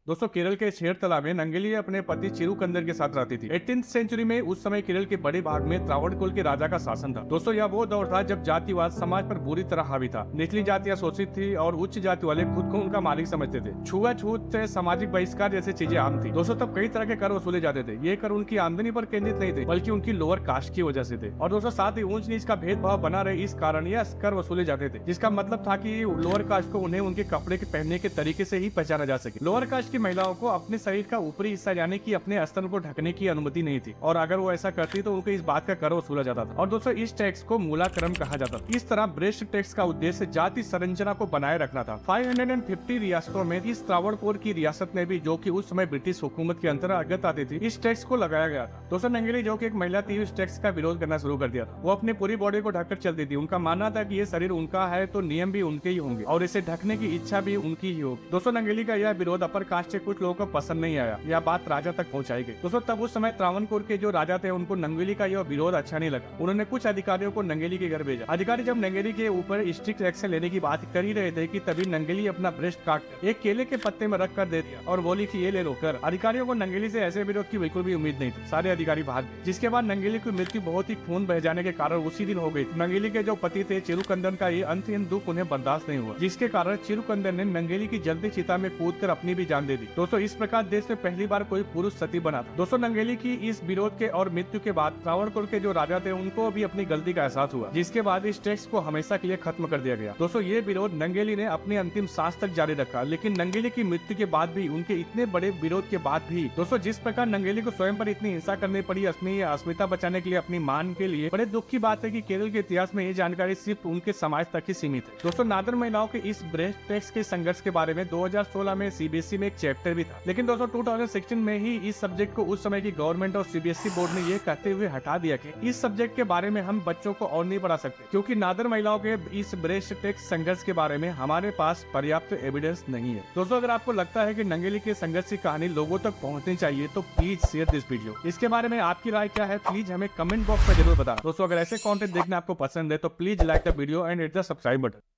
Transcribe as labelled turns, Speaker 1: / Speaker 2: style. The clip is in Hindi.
Speaker 1: दोस्तों केरल के शेरतला में नंगेली अपने पति चिरुकंदर के साथ रहती थी। 18th सेंचुरी में उस समय केरल के बड़े भाग में त्रावणकोर के राजा का शासन था। दोस्तों यह वो दौर था जब जातिवाद समाज पर बुरी तरह हावी था। निचली जातियां शोषित थी और उच्च जाति वाले खुद को उनका मालिक समझते थे। छुआछूत से सामाजिक बहिष्कार जैसी चीजें आम थी। दोस्तों तब कई तरह के कर वसूले जाते थे। ये कर उनकी आमदनी पर केंद्रित नहीं थे बल्कि उनकी लोअर कास्ट की वजह से थे। और दोस्तों साथ ही ऊंच नीच का भेदभाव बना रहे इस कारण यह कर वसूले जाते थे, जिसका मतलब था कि लोअर कास्ट को उन्हें उनके कपड़े के पहनने के तरीके से ही पहचाना जा सके। लोअर कास्ट की महिलाओं को अपने शरीर का ऊपरी हिस्सा यानी कि अपने स्तन को ढकने की अनुमति नहीं थी, और अगर वो ऐसा करती तो उनको इस बात का कर वसूला जाता था। और दोस्तों इस टैक्स को मूलाक्रम कहा जाता था। इस तरह ब्रेस्ट टैक्स का उद्देश्य जाति संरचना को बनाए रखना था। 550 रियासतों में इस त्रावणकोर की रियासत में भी, जो कि उस समय ब्रिटिश हुकूमत के अंतर्गत आती थी, इस टैक्स को लगाया गया था। दोस्तों नंगेली जो कि एक महिला थी, इस टैक्स का विरोध करना शुरू कर दिया था। वो अपनी पूरी बॉडी को ढककर चलती थी। उनका मानना था कि ये शरीर उनका है तो नियम भी उनके ही होंगे और इसे ढकने की इच्छा भी उनकी ही होगी। दोस्तों नंगेली का यह विरोध अपर कास्ट के कुछ लोगों को पसंद नहीं आया। यह बात राजा तक पहुंचाई गई। दोस्तों तब उस समय त्रावणकोर के जो राजा थे उनको नंगेली का यह विरोध अच्छा नहीं लगा। उन्होंने कुछ अधिकारियों को नंगेली के घर भेजा। अधिकारी जब नंगेली के ऊपर स्ट्रिक्ट एक्शन लेने की बात कर ही रहे थे कि तभी नंगेली अपना ब्रेस्ट काट एक केले के पत्ते में रख कर दे दिया और बोली कि ये ले लो कर। अधिकारियों को नंगेली से ऐसे विरोध की बिल्कुल भी उम्मीद नहीं थी। सारे अधिकारी भाग गए, जिसके बाद नंगेली की मृत्यु बहुत ही खून बह जाने के कारण उसी दिन हो गई। नंगेली के जो पति थे चिरुकंदन का ये अंतहीन दुख उन्हें बर्दाश्त नहीं हुआ, जिसके कारण चिरुकंदन ने नंगेली की जलती चिता में कूदकर अपनी भी जान दे दी। दोस्तों इस प्रकार देश में पहली बार कोई पुरुष सती बना था। दोस्तों नंगेली की इस विरोध के और मृत्यु के बाद त्रावणकोर के जो राजा थे उनको भी अपनी गलती का एहसास हुआ, जिसके बाद इस टैक्स को हमेशा के लिए खत्म कर दिया गया। दोस्तों ये विरोध नंगेली ने अपनी अंतिम सांस तक जारी रखा, लेकिन नंगेली की मृत्यु के बाद भी, उनके इतने बड़े विरोध के बाद भी, दोस्तों जिस प्रकार नंगेली को स्वयं पर इतनी हिंसा करनी पड़ी अपनी अस्मिता बचाने के लिए, अपनी मान के लिए, बड़े दुख की बात है कि केरल के इतिहास में ये जानकारी सिर्फ उनके समाज तक ही सीमित है। दोस्तों नादर महिलाओं के इस ब्रेस्ट टैक्स के संघर्ष के बारे में 2016 में सीबीएसई में एक चैप्टर भी था, लेकिन दोस्तों 2016 में ही इस सब्जेक्ट को उस समय की गवर्नमेंट और सीबीएसई बोर्ड ने ये कहते हुए हटा दिया कि इस सब्जेक्ट के बारे में हम बच्चों को और नहीं पढ़ा सकते, क्योंकि नादर महिलाओं के इस ब्रेस्ट टैक्स संघर्ष के बारे में हमारे पास पर्याप्त एविडेंस नहीं है। दोस्तों अगर आपको लगता है कि नंगेली के संघर्ष की कहानी लोगों तक पहुंचनी चाहिए तो प्लीज शेयर दिस वीडियो। इसके बारे में आपकी राय क्या है प्लीज हमें कमेंट बॉक्स में जरूर बताना। दोस्तों अगर ऐसे कंटेंट देखना आपको पसंद है तो please like the video and hit the subscribe button.